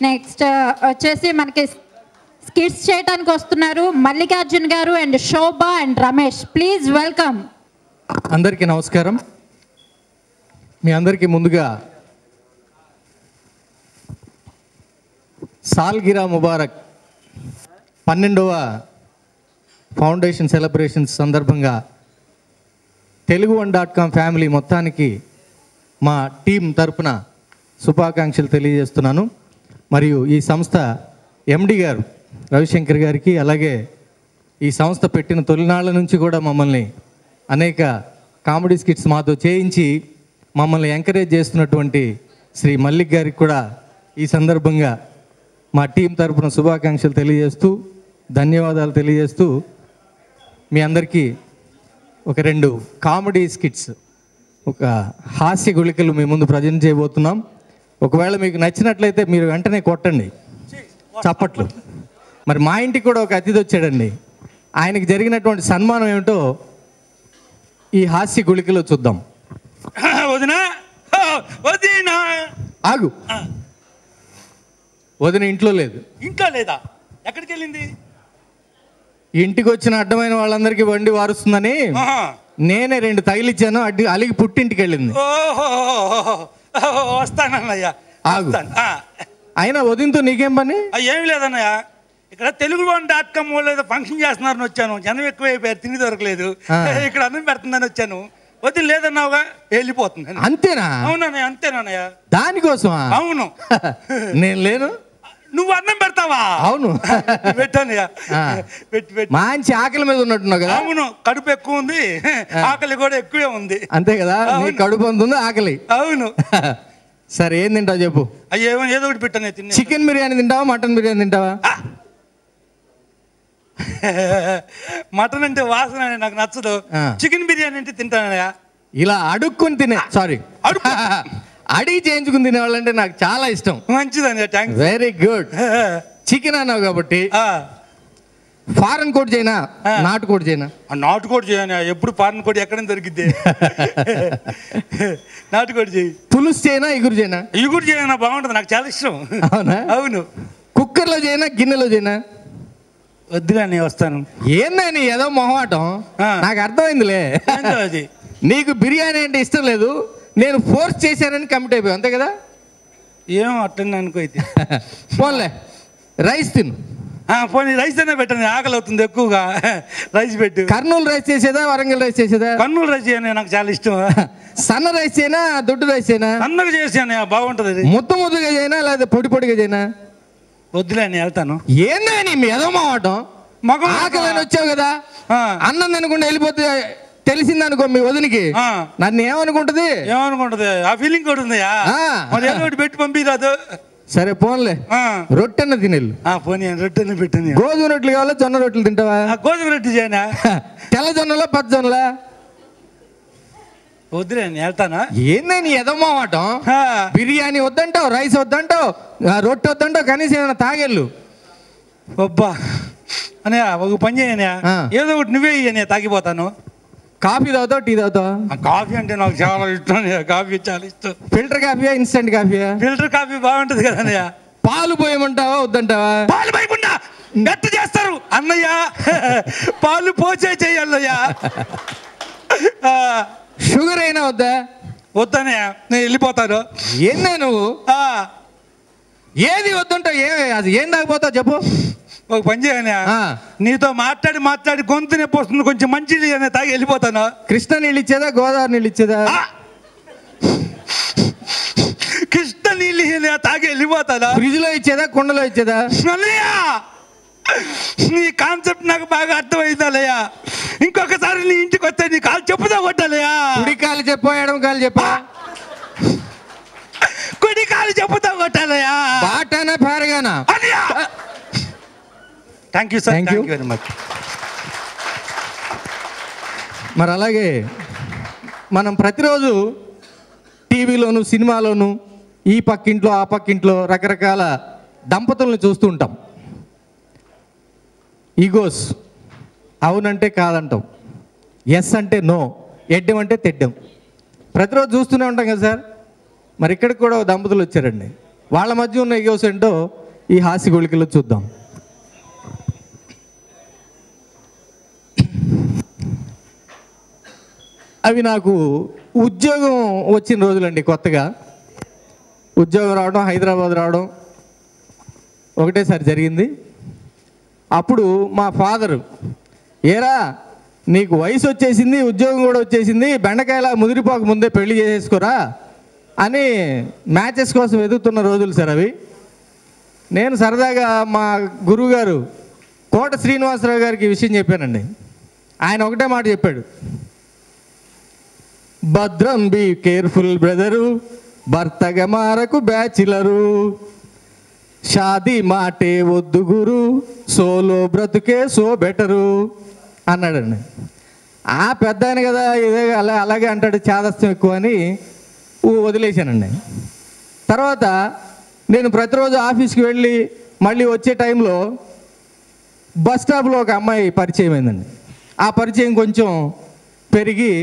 Next వచ్చేసి మనకి skits చేయడానికి వస్తున్నారు మల్లికార్జున్ గారు and Shobha and Ramesh. Please welcome. అందరికీ నమస్కారం. మీ అందరికీ ముందుగా సాల్గిరా ముబారక్ 12వ ఫౌండేషన్ సెలబ్రేషన్స్ సందర్భంగా తెలుగు1.com ఫ్యామిలీ మొత్తానికి మా టీం తరపున శుభాకాంక్షలు తెలియజేస్తున్నాను. మరియు ఈ సంస్థ ఎండి గారు రవిశంకర్ గారికి, అలాగే ఈ సంస్థ పెట్టిన తొలినాళ్ళ నుంచి కూడా మమ్మల్ని అనేక కామెడీ స్కిట్స్ మాతో చేయించి మమ్మల్ని ఎంకరేజ్ చేస్తున్నటువంటి శ్రీ మల్లిక్ గారికి కూడా ఈ సందర్భంగా మా టీం తరపున శుభాకాంక్షలు తెలియజేస్తూ ధన్యవాదాలు తెలియజేస్తూ మీ అందరికీ ఒక 2 కామెడీ స్కిట్స్, ఒక హాస్య గుళికలు మీ ముందు ప్రజెంట్ చేయబోతున్నాం. ఒకవేళ మీకు నచ్చినట్లయితే మీరు వెంటనే కొట్టండి చప్పట్లు. మరి మా ఇంటికి కూడా ఒక అతిథి వచ్చాడండి. ఆయనకి జరిగినటువంటి సన్మానం ఏమిటో ఈ హాస్య గుళికలో చూద్దాం. ఆగు, వదిన ఇంట్లో లేదు. ఇంట్లో లేదా? ఎక్కడికి వెళ్ళింది? ఇంటికి వచ్చిన అడ్డమైన వాళ్ళందరికీ వండి వారుస్తుందని నేనే 2 తగిలిచ్చాను. అలిగి పుట్టింటికి వెళ్ళింది. వస్తానన్నయ్యా. ఆగు, అయినా వదినతో నీకేం పని? ఏమి లేదన్నయ్య, ఇక్కడ తెలుగు1.com వాళ్ళు ఏదో ఫంక్షన్ చేస్తున్నారని వచ్చాను. జనం ఎక్కువైపోయారు, తిని దొరకలేదు. ఇక్కడ అన్నం పెడుతుందని వచ్చాను. వదిన లేదన్నావుగా, వెళ్ళిపోతుంది. అంతేనా? అవునన్నయ్య, అంతేనన్నయ్య. దానికోసం? అవును. నేను లేను. నువ్వు అన్నం పెడతావా? అవును, పెట్టానయ్యా. మంచి ఆకలి మీద ఉన్నట్టున్నావు కదా? అవును, కడుపు ఎక్కువ ఉంది, ఆకలి కూడా ఎక్కువే ఉంది. అంతే కదా, కడుపు అంత ఉంది, ఆకలి. అవును. సరే, ఏం తింటావు చెప్పు. అయ్యో, ఏదో ఒకటి పెట్టాను. తిన్నా. చికెన్ బిర్యానీ తింటావా, మటన్ బిర్యానీ తింటావా? మటన్ అంటే వాసన నాకు నచ్చదు. చికెన్ బిర్యానీ అంటే తింటానయ్యా. ఇలా అడుక్కుని తినే, సారీ అడిగి చేయించుకుని తినేవాళ్ళంటే నాకు చాలా ఇష్టం. మంచిదండి, థ్యాంక్స్. Very good. చికెన్ అన్నావు కాబట్టి ఫారెన్ కోడి చేయనా, నాటుకోడి చేయనా? నాటుకోడి చేయనా? ఎప్పుడు ఫారెన్ కోడి ఎక్కడ దొరికిద్ది? నాటుకోడి చేయి. పులుసు చేయనా, ఇగురు చేయనా? ఇగురు చేయనా బాగుంటుంది, నాకు చాలా ఇష్టం. అవునా? అవును. కుక్కర్లో చేయనా, గిన్నెలో చేయనా? వద్దులే, నేను వస్తాను. ఏందని ఏదో మొహమాటం, నాకు అర్థమైందిలే. అది నీకు బిర్యానీ అంటే ఇష్టం లేదు, నేను ఫోర్స్ చేశానని కమిట్ అయిపోయావు, అంతే కదా? ఏమో అట్లా అనుకో. అయితే పోన్లే, రైస్ తిను. పోనీ రైస్ అయినా పెట్టండి, ఆకలి అవుతుంది ఎక్కువగా. రైస్ పెట్టు. కర్నూలు రైస్ చేసేదా, వరంగల్ రైస్ చేసేదా? కర్నూలు రైస్ చేయను, నాకు చాలా ఇష్టం. సన్న రైస్ చేయనా, దొడ్డు రైస్ చేయనా? సన్నగా చేసాను, బాగుంటుంది. ముద్దగా చేయనా, లేదా పొడిగా చేయనా? వద్దులే, నేను వెళ్తాను. ఏందని మీ ఏదో మావటం? ఆకలి వచ్చావు కదా, అన్నం తినకుండా వెళ్ళిపోతే తెలిసిందనుకో మీ వదినికి, నన్ను ఏమనుకుంటది? ఆ ఫీలింగ్ కూడా ఉంది. మరి ఏదో ఒకటి పెట్టి పంపిరాదు. సరే పోన్లే, రొట్టెన్న తినేళ్ళు. పోనీ, రొట్టెన్న పెట్టండి. గోధుమ రొట్టెలు కావాలా, జొన్న రొట్టెలు తింటావా? గోధుమ రొట్టె చేయనా? తెల్ల జొన్నలా, పచ్చ జొన్నలా? వద్దులే, నేను వెళ్తానా. ఏందని ఎదమావటం? బిర్యానీ వద్దంటావు, రైస్ వద్దంటావు, రొట్టె వద్దంటావు, కనీసం ఏమైనా తాగెళ్ళు. అబ్బా అన్నయ్య, ఒక పని చేయనయా, ఏదో ఒకటి నువ్వే ఇయ్యనే, తాగిపోతాను. కాఫీ తాగుతావు, టీ తాగుతావా? కాఫీ అంటే నాకు చాలా ఇష్టం. కాఫీ చాలా ఇష్టం. ఫిల్టర్ కాఫీయా, ఇన్స్టెంట్ కాఫీయా? ఫిల్టర్ కాఫీ బాగుంటుంది కదా అన్నయ్య. పాలు పోయమంటావా, వద్దంటావా? పాలు పోయకుండా ఎట్ట చేస్తారు అన్నయ్య? పాలు పోసే చెయ్యాలయ్యా. షుగర్ అయినా వద్దా? వద్దనయ్య, నేను వెళ్ళిపోతాను. ఏందా నువ్వు? ఏది వద్దంటావు? ఏం తాగిపోతావు చెప్పు. ఒక పని చేయనా, నీతో మాట్లాడి గొంతు నొప్పి వస్తుంది, కొంచెం మంచి నీళ్ళు తాగి వెళ్ళిపోతాను. కృష్ణ నీళ్ళు ఇచ్చేదా, గోదావరి నీళ్ళు ఇచ్చేదా? కృష్ణ నీళ్ళు తాగి వెళ్ళిపోతాను. ఫ్రిడ్జ్ లో ఇచ్చేదా, కుండలో ఇచ్చేదా? నీ కాన్సెప్ట్ నాకు బాగా అర్థమైందలయ్యా. ఇంకొకసారి నీ ఇంటికి వస్తే నీ కాలు చెప్పుదా కొట్టాలయ్యా. కుడి కాలు చెప్పు, ఎడమ కాలు చెప్పా? కుడి కాలు చెప్పుదా కొట్టాలయ్యా. బాటానా, పారగానా? Thank you sir, thank you very much. మరి అలాగే మనం ప్రతిరోజు టీవీలోను, సినిమాలోను, ఈ పక్కింట్లో ఆ పక్కింట్లో రకరకాల దంపతులను చూస్తూ ఉంటాం. ఈగోస్, అవునంటే కాదంటాం, ఎస్ అంటే నో, ఎడ్డం అంటే తెడ్డం, ప్రతిరోజు చూస్తూనే ఉంటాం కదా సార్. మరి ఇక్కడికి కూడా దంపతులు వచ్చారండి. వాళ్ళ మధ్య ఉన్న ఈగోస్ ఏంటో ఈ హాస్య గుళికలో చూద్దాం. అవి నాకు ఉద్యోగం వచ్చిన రోజులండి. కొత్తగా ఉద్యోగం రావడం, హైదరాబాద్ రావడం ఒకటేసారి జరిగింది. అప్పుడు మా ఫాదరు, ఏరా నీకు వయసు వచ్చేసింది, ఉద్యోగం కూడా వచ్చేసింది, బెండకాయల ముదిరిపోక ముందే పెళ్లి చేసేసుకోరా అని మ్యాచెస్ కోసం ఎదుగుతున్న రోజులు సార్ అవి. నేను సరదాగా మా గురువుగారు కోట శ్రీనివాసరావు గారికి ఈ విషయం చెప్పానండి. ఆయన ఒకటే మాట చెప్పాడు, భద్రం బీ కేర్ఫుల్ బ్రదరు, భర్తగా మారకు బ్యాచిలరు, షాదీ మాటే వద్దు గురు, సోలో బ్రతుకే సో బెటరు అన్నాడండి. ఆ పెద్ద ఆయన కదా ఇదే అలాగే అంటాడు, చాదస్తం ఎక్కువ అని వదిలేశానండి. తర్వాత నేను ప్రతిరోజు ఆఫీస్కి వెళ్ళి మళ్ళీ వచ్చే టైంలో బస్ స్టాప్లో ఒక అమ్మాయి పరిచయం అయిందండి. ఆ పరిచయం కొంచెం పెరిగి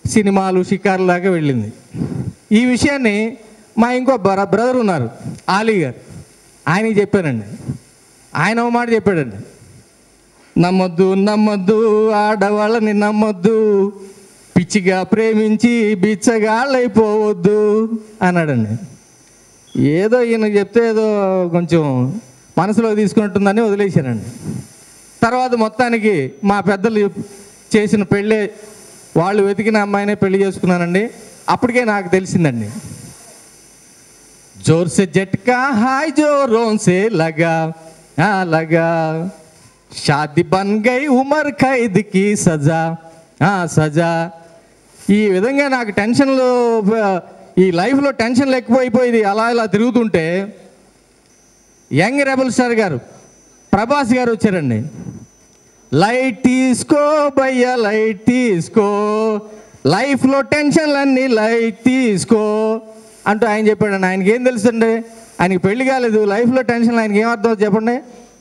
సినిమాలు షికార్లు దాకా వెళ్ళింది. ఈ విషయాన్ని మా ఇంకో బ్రదర్ ఉన్నారు ఆలీ గారు, ఆయనకి చెప్పానండి. ఆయన ఒక మాట చెప్పాడండి, నమ్మొద్దు నమ్మొద్దు ఆడవాళ్ళని నమ్మొద్దు, పిచ్చిగా ప్రేమించి బిచ్చగాళ్ళైపోవద్దు అన్నాడండి. ఏదో ఈయన చెప్తే ఏదో కొంచెం మనసులో తీసుకున్నట్టుందని వదిలేశానండి. తర్వాత మొత్తానికి మా పెద్దలు చేసిన పెళ్ళే, వాళ్ళు వెతికిన అమ్మాయినే పెళ్లి చేసుకున్నానండి. అప్పటికే నాకు తెలిసిందండి, జోర్ సే జట్కా హాయ్ జోరోన్ సే లగా లగా, షాది బన్ గై ఉమర్ ఖైద్ కి సజా సజా. ఈ విధంగా నాకు టెన్షన్లు, ఈ లైఫ్లో టెన్షన్లు ఎక్కువైపోయింది. అలా ఇలా తిరుగుతుంటే యంగ్ రెబల్ స్టార్ గారు ప్రభాస్ గారు వచ్చారండి. లైట్ తీసుకో భయ్యా లైట్ తీసుకో, లైఫ్లో టెన్షన్లన్నీ లైట్ తీసుకో అంటూ ఆయన చెప్పాడండి. ఆయనకి ఏం తెలుసండి, ఆయనకి పెళ్లి కాలేదు, లైఫ్లో టెన్షన్ ఆయనకి ఏమర్థం చెప్పండి.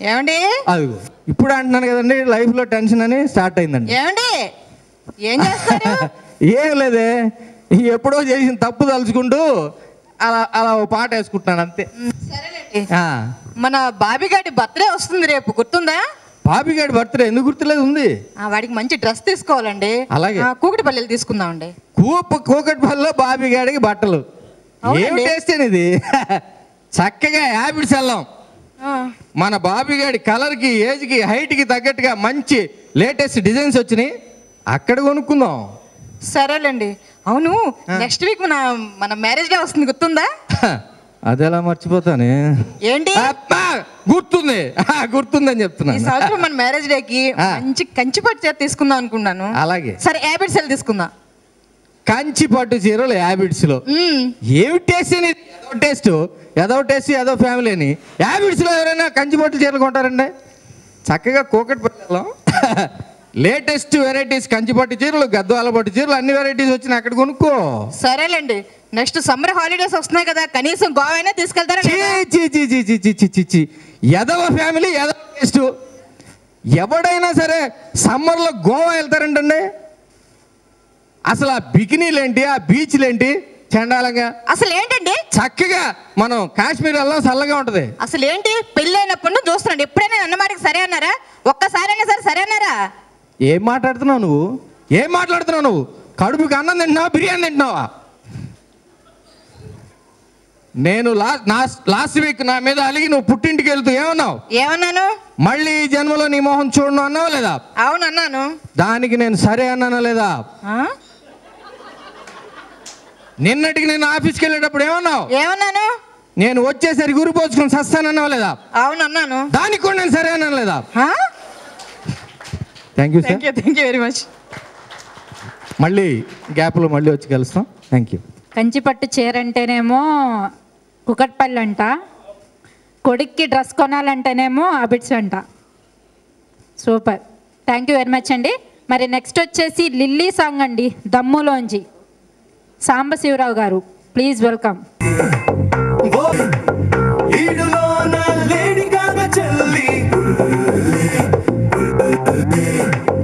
ఏమండి అదిగో ఇప్పుడు అంటున్నాను కదండి, లైఫ్లో టెన్షన్ అని స్టార్ట్ అయిందండి. ఏమండి ఏం చేస్తారు? ఏం లేదే, ఎప్పుడో చేసిన తప్పు తలుచుకుంటూ అలా అలా ఓ పాట వేసుకుంటున్నాను అంతే. సరేలేండి, మన బాబిగాడి బర్త్డే వస్తుంది రేపు, గుర్తుందా? బాబిగాడి బర్త్డే ఎందుకు గుర్తులేదు? ఉంది. వాడికి మంచి డ్రెస్ తీసుకోవాలండి. అలాగే కూకటిపల్లిలో తీసుకుందామండి. కూకటిపల్లిలో బాబిగాడికి బట్టలు ఏమి టేస్ట్ ఇది. చక్కగా హ్యాబిట్స్ వెళ్ళాం, మన బాబిగాడి కలర్కి, ఏజ్కి, హైట్కి తగ్గట్టుగా మంచి లేటెస్ట్ డిజైన్స్ వచ్చినాయి, అక్కడ కొనుక్కుందాం. సరేలేండి. అవును, నెక్స్ట్ వీక్ మన మ్యారేజ్ డే వస్తుంది, గుర్తుందా? అదెలా మర్చిపోతానే. ఏంటి గుర్తుంది, గుర్తుందని చెప్తున్నా. ఈ సంవత్సరం మన మ్యారేజ్ డేకి మంచి కంచిపట్టు చీర తీసుకుందాం అనుకున్నాను. అలాగే సరే హ్యాబిట్స్ వెళ్ళి తీసుకుందాం. కంచి పట్టు చీరలు హ్యాబిట్స్ లో ఏమి టేస్ట్ అని, ఏదో టేస్ట్ ఏదో ఫ్యామిలీ అని హ్యాబిట్స్ లో ఎవరైనా కంచి పట్టు చీరలు కొంటారండి? చక్కగా కూకట్పల్లిలో లేటెస్ట్ వెరైటీస్ కంచి పట్టు చీరలు, గద్వాల పట్టు చీరలు, అన్ని వెరైటీస్ వచ్చినాయి, అక్కడ కొనుక్కో. సరేలేండి, నెక్స్ట్ సమ్మర్ హాలిడేస్ వస్తున్నాయి కదా, కనీసం గోవా అయినా తీసుకెళ్తారా? ఎదవ ఫ్యామిలీ ఎదవ టేస్ట్. ఎవడైనా సరే సమ్మర్లో గోవా వెళ్తారంటండి. అసలు ఆ బికినీలేంటి, ఆ బీచ్లేంటి చండాలంగా. అసలు ఏంటండి, చక్కగా మనం కాశ్మీర్ వెళ్ళాం, చల్లగా ఉంటది. అసలు ఏంటి, పెళ్ళి అయినప్పుడు చూస్తున్నాడు, ఎప్పుడైనా అన్నమాటకి సరే అన్నారా? ఒక్కసారైనా సరే సరే అన్నారా? ఏం మాట్లాడుతున్నావు నువ్వు? ఏం మాట్లాడుతున్నావు నువ్వు? కడుపుకి అన్నం తింటున్నావా, బిర్యానీ తింటున్నావా? నేను లాస్ట్ వీక్ నా మీద అలిగి నువ్వు పుట్టింటికి వెళ్తూ ఏమన్నావు? ఏమన్నాను? మళ్ళీ ఈ జన్మలో నీ మొహం చూడను అన్నావు లేదా? అవును అన్నాను. దానికి నేను సరే అన్నానా లేదా? నిన్నటికి నేను ఆఫీస్కి వెళ్ళేటప్పుడు ఏమన్నావు? ఏమన్నాను? నేను వచ్చేసరికి గురి పోసుకొని సస్తానన్నావు లేదా? అవును అన్నాను. దానికి కూడా నేను సరే అన్నాను లేదా? Thank you very much. మళ్ళీ గ్యాప్లో మళ్ళీ వచ్చి కలుస్తాం. Thank you. కంచిపట్టు చీర అంటేనేమో కుకట్పల్లి అంట, కొడుక్కి డ్రెస్ కొనాలంటేనేమో అబిట్స్ అంట. Super, thank you very much అండి. మరి నెక్స్ట్ వచ్చేసి లిల్లీ సాంగ్ అండి, దమ్ములోంచి సాంబశివరావు గారు, ప్లీజ్ వెల్కమ్.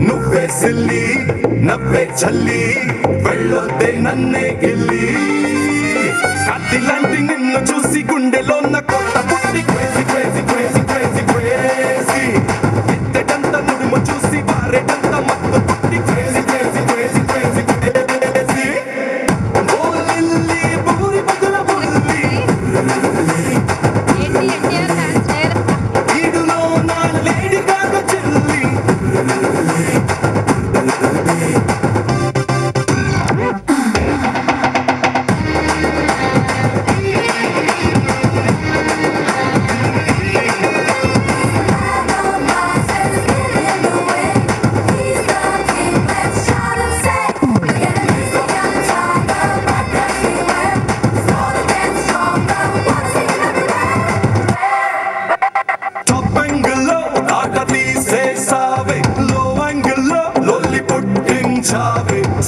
నువ్వే సిల్లి నవ్వే చల్లి వెళ్ళొద్దే నన్నే గిల్లి కత్తిలాంటి నిన్ను చూసి గుండెలో ఉన్న కొత్త పుట్టి crazy crazy crazy crazy crazy ఎత్తడంత నుడుము చూసి వారేటంత మత్తు పుట్టి crazy crazy crazy crazy crazy ఓ లిల్లీ బూరి బదుల బుల్లి ఈడులో నా లేడీ గాగ చెల్లి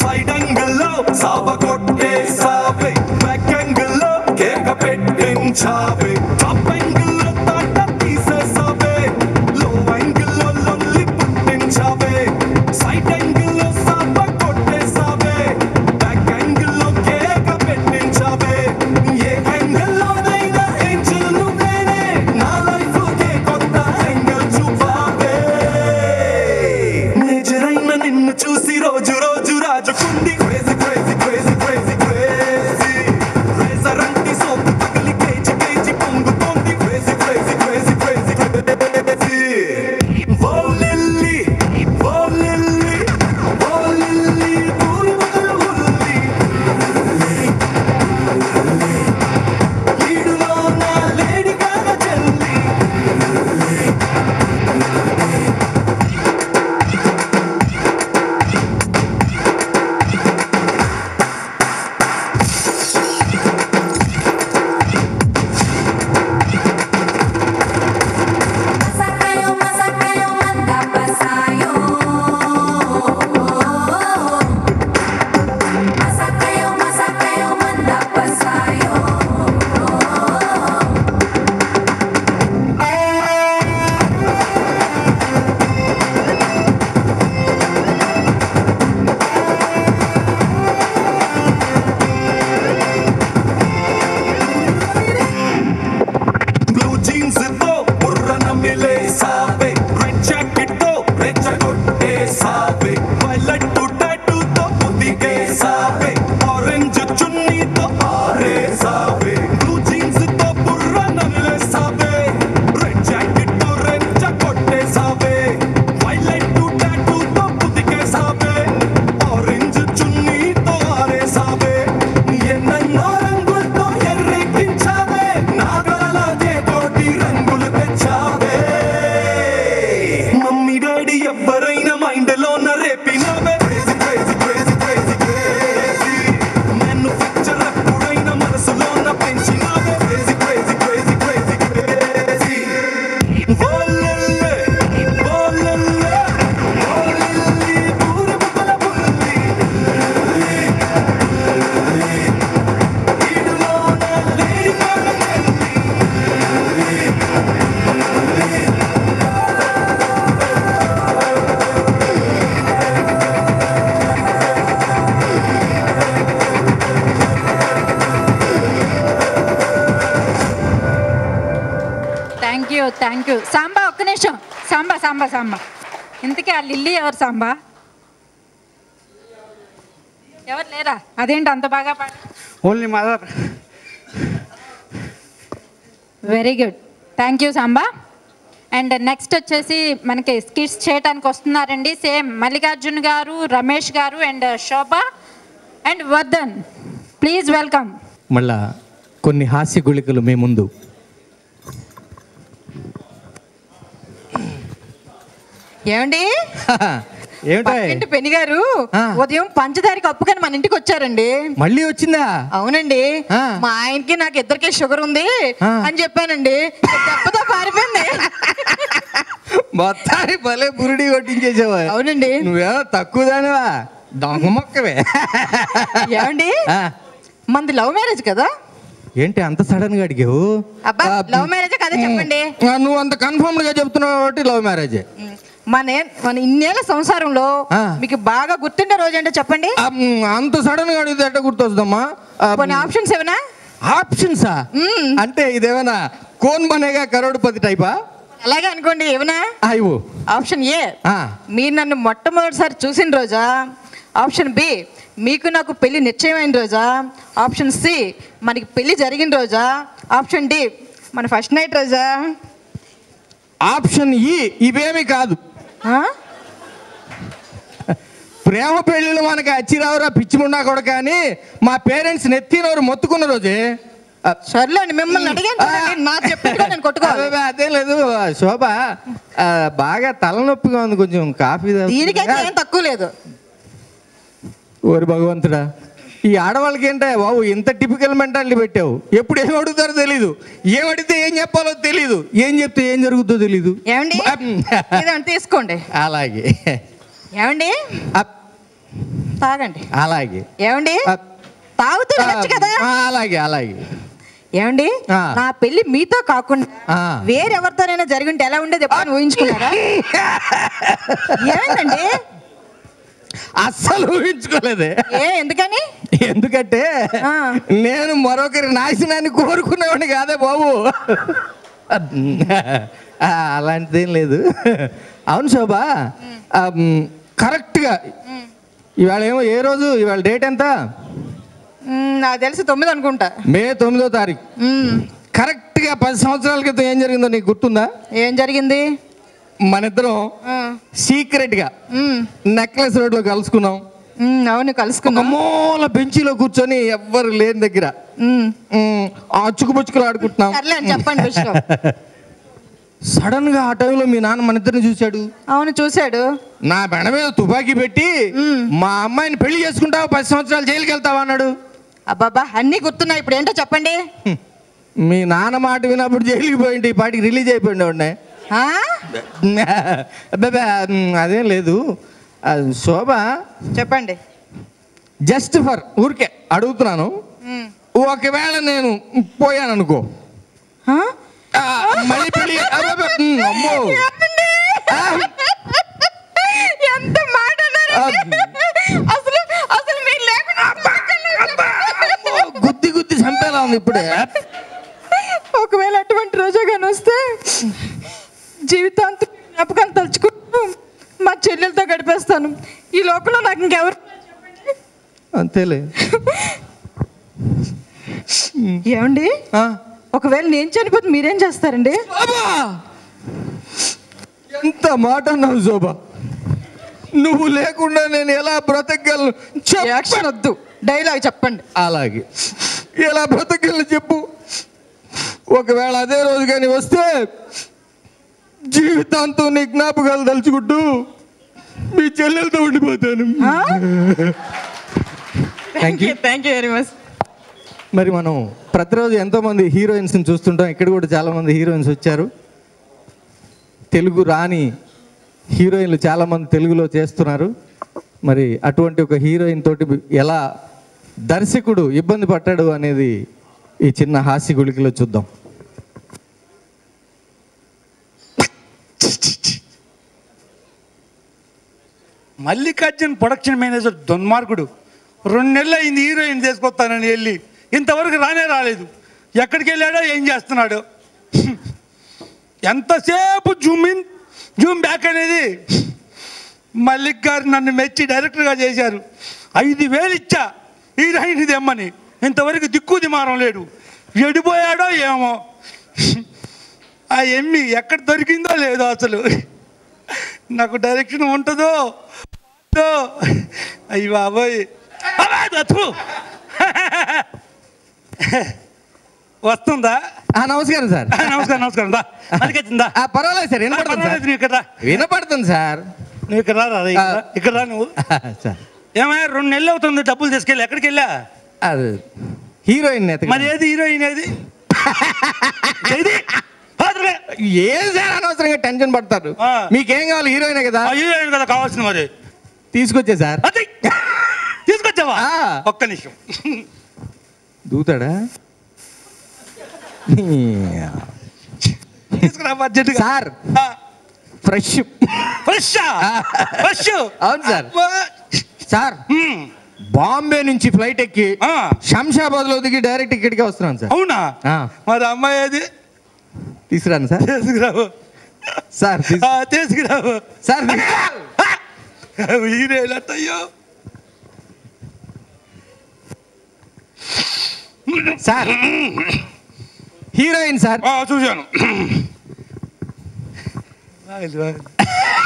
సైడ్ యాంగిల్లో సాబ కొట్టేసావే బ్యాక్ యాంగిల్లో కేక పెట్టించావే టాప్ యాంగిల్లో తాట తీసేసావే లో యాంగిల్లో లొల్లి పుట్టించావే సైడ్ యాంగిల్లో సాబ కొట్టేసావే బ్యాక్ యాంగిల్లో కేక పెట్టించావే ఏ యాంగిల్లోనైనా ఏంజిల్ నువ్వేనే నా లైఫ్ కే కొత్త యాంగిల్ చూపావే నిజరైన నిన్ను చూసి రోజు రోజు రాజుకుంది crazy crazy crazy crazy crazy razor అంటి సోపు తగిలి కేజీ కేజీ పొంగుతోంది crazy crazy crazy crazy crazy ఓ లిల్లీ ఓ లిల్లీ ఓ లిల్లీ పూరి మొదల ఉల్లి ఈడులో నా లేడీ గాగ చెల్లి బ్లూ జీన్స్ తో బుర్రన మిలేసావే రెడ్ జాకెట్ తో రెచ్చగొట్టేసావే వైలెట్ టాటూ తో పుదిగేసావే ఆరెంజ్ చున్నీతో ఆరేసావే బ్లూ జీన్స్ తో బుర్రన మిలేసావే రెడ్ జాకెట్ తో రెచ్చగొట్టేసావే వైలెట్ టాటూ తో పుదిగేసావే ఆరెంజ్ చున్నీతో ఆరేసావే ఎన్నెన్నో రంగులతో ఎర్రెక్కించావే నాగలాగే కోటి రంగులు తెచ్చావే మమ్మీ డాడీ ఎవ్వరైనా మైండ్ లో రేపినావే crazy crazy crazy crazy crazy manufacture ఎప్పుడైనా మనసులో పెంచినావే crazy crazy crazy crazy crazy ఓ లిల్లీ ఓ లిల్లీ ఓ లిల్లీ పూరి బుగ్గల బుల్లి ఈడులో నా లేడీ గాగ చెల్లి థ్యాంక్ యూ సాంబా ఒక్క నిమిషం సాంబా సాంబా సాంబా ఇంతకీ ఆ లిల్లీ ఎవరు సాంబా ఎవరు లేరా అదేంటి అంత బాగా పాడు only mother very good thank you Samba and next వచ్చేసి మనకి స్కిట్స్ చేయడానికి వస్తున్నారండి సేమ్ మల్లికార్జున్ గారు రమేష్ గారు and Shobha and Vardhan please welcome మళ్ళా కొన్ని హాస్య గుళికలు మీ ముందు. ఏమండి ఏమిటా పక్కింటి పెని గారు ఉదయం పంచదారికి అప్పుకని మన ఇంటికి వచ్చారండి. మళ్ళీ వచ్చిందా? అవునండి. మా ఆయనకి నాకు ఇద్దరికి షుగర్ ఉంది అని చెప్పానండి, దెబ్బతో పారిపోయింది. మొత్తాన్ని భలే బురుడి కొట్టించేసావా? అవునండి. నువ్వేమో తక్కువ దానివా, దొంగ మొక్కవే. ఏమండి మంది లవ్ మ్యారేజ్ కదా? ఏంటి అంత సడన్ గా అడిగావు? అబ్బా లవ్ మ్యారేజ్ కదా చెప్పండి. నువ్వు అంత కన్ఫర్మ్ గా చెప్తున్నావు కాబట్టి లవ్ మ్యారేజ్. మన ఇన్నేళ్ల సంసారంలో మీకు బాగా గుర్తుండే రోజు అంటే చెప్పండి. అంత సడన్ గా అడిగితే ఎట్ట గుర్తొస్తుందమ్మా? కొన్ని ఆప్షన్స్ ఏమైనా? ఆప్షన్సా? అంటే ఇదేమైనా కోన్ బనేగా కరోడ్పతి టైపా? అలాగే అనుకోండి. ఏమన్నా అయ్యో. ఆప్షన్ ఏ, మీరు నన్ను మొట్టమొదటిసారి చూసిన రోజా. ఆప్షన్ బి, మీకు నాకు పెళ్లి నిశ్చయమైన రోజా. ఆప్షన్ సి, మనకి పెళ్లి జరిగిన రోజా. ఆప్షన్ డి, మన ఫస్ట్ నైట్ రోజా. ఆప్షన్ ఈ ఇవేమి కాదు. ప్రేమ పెళ్ళిళ్ళు మనకి అచ్చిరావురా పిచ్చిముండా కూడా, కానీ మా పేరెంట్స్ నెత్తినోరు మొత్తుకున్న రోజే. సర్లేండి, మిమ్మల్ని అడిగాను, నా చెప్పినట్టుగా నేను కొట్టుకోవాలి. అదే లేదు శోభ, బాగా తలనొప్పిగా ఉంది, కొంచెం కాఫీ దీనికైతే ఏం తక్కువ లేదు. ఓరి భగవంతుడా, ఈ ఆడవాళ్ళకి ఏంటో బాబు ఇంత టిపికల్ మెంటాలిటీ పెట్టావు. ఎప్పుడు ఏం అడుగుతారో తెలీదు, ఏం అడిగితే ఏం చెప్పాలో తెలీదు, ఏం చెప్తే ఏం జరుగుతుందో తెలీదు. ఏమండి తీసుకోండి. అలాగే. ఏమండి తాగండి. అలాగే. ఏమండి తాగుతూ కదా. అలాగే అలాగే. ఏమండి నా పెళ్లి మీతో కాకుండా వేరెవరితోనైనా జరిగింటే ఎలా ఉండేది ఎప్పుడు ఊహించుకున్నారా? ఏమైందండి? అస్సలు ఊహించుకోలేదే. ఎందుకని? ఎందుకంటే నేను మరొకరి నాశనాన్ని కోరుకునేవాడిని కాదే బాబు. అలాంటిదేం లేదు. అవును శోభ, కరెక్ట్గా ఇవాళ ఏమో ఏ రోజు, ఇవాళ డేట్ ఎంత? నాకు తెలిసి 9 అనుకుంటా. మే 9వ తారీఖు. కరెక్ట్గా 10 సంవత్సరాల క్రితం ఏం జరిగిందో నీకు గుర్తుందా? ఏం జరిగింది? మన ఇద్దరం సీక్రెట్గా నెక్లెస్ రోడ్లో కలుసుకున్నాం. అవును, కలుసుకున్నాం. మూల బెంచీలో కూర్చొని ఎవ్వరు లేని దగ్గర అచ్చుకుపుచ్చుకులు ఆడుకుంటున్నాం. చెప్పండి. సడన్ గా ఆ టైంలో మీ నాన్న మన ఇద్దరిని చూశాడు. అవును, చూశాడు. నా మెడ మీద తుపాకీ పెట్టి మా అమ్మాయిని పెళ్లి చేసుకుంటావు, 10 సంవత్సరాలు జైలుకి వెళ్తావా అన్నాడు. అబ్బాబా, అన్నీ గుర్తున్నాయి. ఇప్పుడు ఏంటో చెప్పండి. మీ నాన్న మాట వినప్పుడు జైలుకి పోయింది, ఈ పాటికి రిలీజ్ అయిపోయింది వాడిని. అదేం లేదు శోభ, చెప్పండి. జస్ట్ ఫర్ ఊరికే అడుగుతున్నాను, ఒకవేళ నేను పోయాను అనుకో, మళ్ళీ పెళ్లి? అమ్మో, ఎంత మాట అసలు అసలు మీరు లేకుండా గుద్ది గుద్ది చంపేలా ఉంది ఇప్పుడే. ఒకవేళ అటువంటి రోజు కానీ వస్తే జీవితాంతం జ్ఞాపకాలు తలుచుకుంటూ మా చెల్లెలతో గడిపేస్తాను. ఈ లోపల నాకు ఇంకెవరు? అంతేలే. ఏమండి, ఒకవేళ నేను చనిపోతే మీరేం చేస్తారండి? ఎంత మాట అన్నావు శోభ, నువ్వు లేకుండా నేను ఎలా బ్రతకగలను? యాక్షన్ వద్దు, డైలాగ్ చెప్పండి. అలాగే. ఎలా బ్రతకగలను చెప్పు. ఒకవేళ అదే రోజు కానీ వస్తే జీవితాంతం నీ జ్ఞాపకాలు తలుచుకుంటూ మీ చెల్లెలతో ఉండిపోతాను. Thank you very much. మరి మనం ప్రతిరోజు ఎంతోమంది హీరోయిన్స్ని చూస్తుంటాం. ఇక్కడ కూడా చాలామంది హీరోయిన్స్ వచ్చారు. తెలుగు రాని హీరోయిన్లు చాలామంది తెలుగులో చేస్తున్నారు. మరి అటువంటి ఒక హీరోయిన్ తోటి ఎలా దర్శకుడు ఇబ్బంది పడ్డాడు అనేది ఈ చిన్న హాస్య గుళికలో చూద్దాం. మల్లికార్జున్ ప్రొడక్షన్ మేనేజర్ దుర్మార్గుడు 2 నెలలు అయింది హీరోయిన్ తీసుకొస్తానని వెళ్ళి ఇంతవరకు రాలేదు. ఎక్కడికి వెళ్ళాడో ఏం చేస్తున్నాడు? ఎంతసేపు జూమ్ ఇన్ జూమ్ బ్యాక్ అనేది. మల్లిక్ గారు నన్ను మెచ్చి డైరెక్టర్గా చేశారు. 5,000 ఇచ్చా హీరోయిన్ తెమ్మని, ఇంతవరకు దిక్కు దిమారం లేడు. ఎడిపోయాడో ఏమో. ఆ ఎమ్మి ఎక్కడ దొరికిందో లేదో అసలు. నాకు డైరెక్షన్ ఉంటుందో అయ్యి బాబోయ్. వస్తుందా? నమస్కారం సార్. నమస్కారం దా. మల్లికార్జున్ పర్వాలేదు సార్, వినపడుతుంది సార్. నువ్వు ఇక్కడ రా, ఇక్కడ రా నువ్వు. ఏమయ్యా 2 నెలలు అవుతుంది డబ్బులు తీసుకెళ్ళి, ఎక్కడికి వెళ్ళా? అది హీరోయిన్. మరి ఏది హీరోయిన్? ఏది ఏం సార్ అనవసరంగా టెన్షన్ పడతారు. మీకేం కావాలి? హీరోయిన్ కదా. హీరోయిన్ కదా కావాల్సింది. మరి తీసుకొచ్చా సార్. తీసుకొచ్చావా? ఒక్క నిమిషం. దూతాడా? తీసుకురా బడ్జెట్ సార్. ఫ్రెష్. ఫ్రెష్. అవును సార్. సార్ బాంబే నుంచి ఫ్లైట్ ఎక్కి శంషాబాద్ లో దిగి డైరెక్ట్ ఇక్కడికే వస్తున్నాను సార్. అవునా? మరి అమ్మాయి అది తీసుకురాను సార్. తీసుకురావు సార్, తీసుకురావు సార్. హీరోలట్టయ్యో సార్, హీరోయిన్ సార్. చూశాను.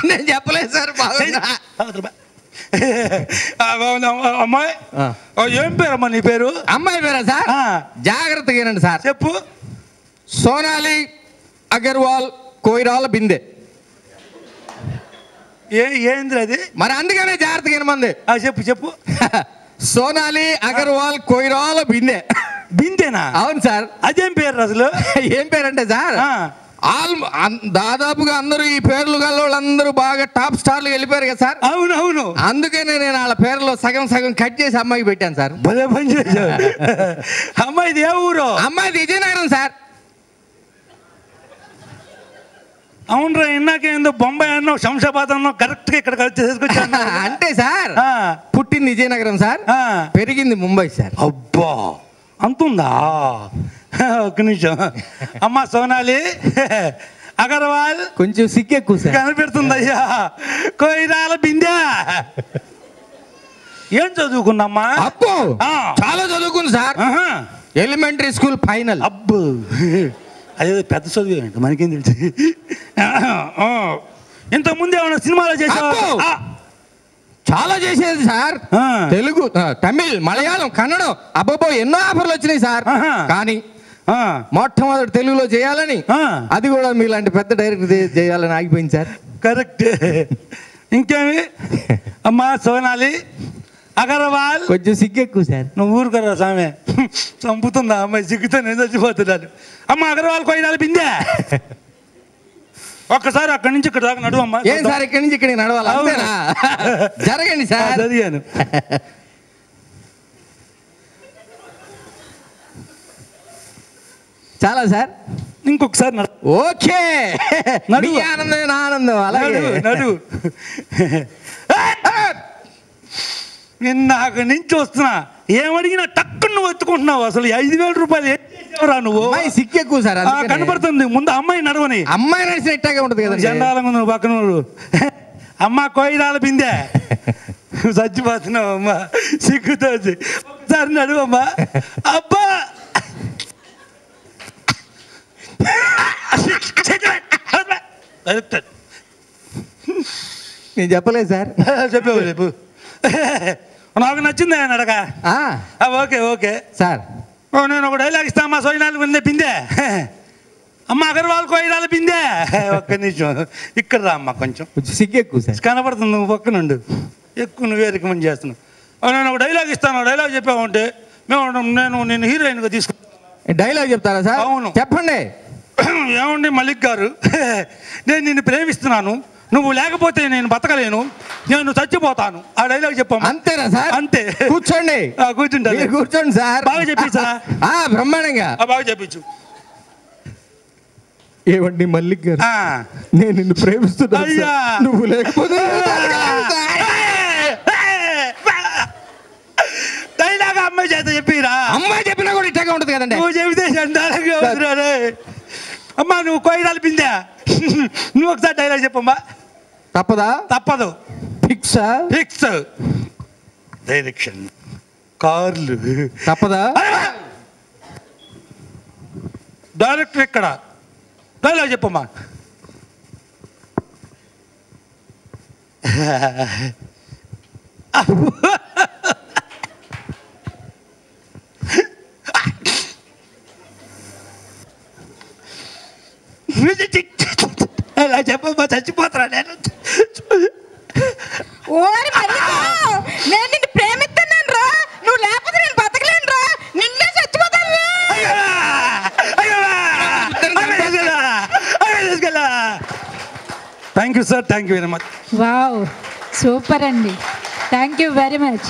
నేను చెప్పలేదు సార్. అమ్మాయి ఏం పేరమ్మా నీ పేరు? అమ్మాయి పేరా సార్? జాగ్రత్తగా వినండి సార్. చెప్పు. సోనాలి అగర్వాల్ కోయిరాల బిందె. ఏంది అది? మరి అందుకనే జాగ్రత్తగా వినమంది. చెప్పు చెప్పు. సోనాలి అగర్వాల్ కోయిరాల బిందె. బిందెనా? అవును సార్. అదేం పేరు అసలు? ఏం పేరు అంటే సార్, దాదాపుగా అందరూ ఈ పేర్లు గల వాళ్ళందరూ బాగా టాప్ స్టార్లు వెళ్ళిపోయారు కదా సార్. అవునవును. అందుకనే నేను వాళ్ళ పేర్లో సగం సగం కట్ చేసి అమ్మాయికి పెట్టాను సార్. భలే పని చేశావు. అమ్మాయిది ఏ ఊరు? అమ్మాయిది విజయనగరం సార్. అవునరా, ఇందాకేందో బొంబాయి అన్నావు, శంషాబాద్ అన్నావు, కరెక్ట్ గా ఇక్కడ తీసుకొచ్చాను. అంటే సార్ పుట్టింది విజయనగరం సార్, పెరిగింది ముంబై సార్. అబ్బా అంతుందా? ఒక్క నిమిషం. అమ్మా సోనాలి అగర్వాల్ కొంచెం సిగ్గెక్కువ సార్. కనిపెడుతుందయ్యా కోయిరాల బిందె. ఏం చదువుకున్నామ్మా? అబ్బో చాలా చదువుకుంది సార్. Elementary school final. అబ్బో అదే పెద్ద చదువు ఏంటి మనకేం తెలుసు. ఇంతకుముందు ఏమైనా సినిమాలో చేసావా? చాలా చేసేది సార్. తెలుగు, తమిళ్, మలయాళం, కన్నడం, అబ్బో ఎన్నో ఆఫర్లు వచ్చినాయి సార్. కానీ మొట్టమొదటి తెలుగులో చేయాలని, అది కూడా మీలాంటి పెద్ద డైరెక్టర్ చేయాలని ఆగిపోయింది సార్. కరెక్ట్. ఇంకేమి అమ్మా సోనాలి అగర్వాల్ కొంచెం సిగ్గెక్కువ సార్. నువ్వు ఊరుకరా సామె, చంపుతుందా అమ్మాయి సిగ్గుతో నేను చచ్చిపోతున్నాను. అమ్మ అగర్వాల్ కోయిరాల బిందె. ఒక్కసారి అక్కడి నుంచి ఇక్కడ దాకా నడువు అమ్మా. ఏం సార్ ఇక్కడి నుంచి ఇక్కడికి నడవాలి? జరగండి సార్. జరిగాను. చాలా సార్. ఇంకొకసారి ఓకే. నడువు. ఆనందం నా ఆనందం. అలాగే నడువు. నిన్న నుంచి వస్తున్నా, ఏమడిగినా టక్కును నువ్వు ఎత్తుకుంటున్నావు. అసలు 5,000 రూపాయలు ఏం చేసావురా నువ్వు? సిక్కెక్కువ సార్. కనపడుతుంది. ముందు అమ్మాయి నడవని. అమ్మాయి నడిచిన ఇట్టాగే ఉంటుంది కదా. జెండాలంగా నువ్వు పక్కన. అమ్మ కోయిరాల బిందె. చచ్చిపోతున్నావు అమ్మా సిగ్గుతో. ఒకసారి నడువమ్మా. అబ్బా నేను చెప్పలేదు సార్. చెప్పావు చెప్పు. నాకు నచ్చింది నడక. Okay okay sir. నేను ఒక డైలాగ్ ఇస్తా. అమ్మా సోయినాలు బిందె బిందె. అమ్మ అగర్వాల్ కోయిరాల బిందె. ఒక్క నిమిషం ఇక్కడ రా అమ్మ. కొంచెం సిగ్గెక్కువ సార్. కనపడుతుంది. నువ్వు పక్క నుండి ఎక్కువ నువ్వే రికమెండ్ చేస్తున్నావు. నేను ఒక డైలాగ్ ఇస్తాను. డైలాగ్ చెప్పావంటే నేను హీరోయిన్గా తీసుకుంటాను. డైలాగ్ చెప్తారా సార్? అవును చెప్పండి. ఏమండి మలిక్ గారు, నేను నిన్ను ప్రేమిస్తున్నాను, నువ్వు లేకపోతే నేను బతకలేను, నేను చచ్చిపోతాను. ఆ డైలాగ్ చెప్పాము. అంతేనా సార్? అంతే. కూర్చోండి. కూర్చుంటాను. కూర్చోండి సార్. బాగా చెప్పించా? బ్రహ్మాండంగా బాగా చెప్పించు. ఏమండి మల్లిక్ గారు, నేను నిన్ను ప్రేమిస్తున్నా, నువ్వు లేకపోతే డైలాగ్ అమ్మాయి చేత చెప్పిరా. అమ్మాయి చెప్పినా కూడా ఇట్టగా ఉంటుంది కదండి. నువ్వు చెబితే చండాలంగా. అమ్మా నువ్వు కోయిరాల బిందె. నువ్వు ఒకసారి డైలాగ్ చెప్పమ్మా. తప్పదా? తప్పదు. ఫిక్స్. ఫిక్స్. డైరెక్షన్ కార్లు. తప్పదా? డైరెక్టర్ ఇక్కడ. డైలాగ్ చెప్పమ్మా. అలా చెప్పమ్మా. చచ్చిపోతారా నేను. నేను నిన్ను ప్రేమిస్తున్నాను రా. నువ్వు లేకపోతే నేను బతకలేను రా. నిన్నే చచ్చిపోతాను రా. Thank you sir. Thank you very much. Wow, super అండి. Thank you very much.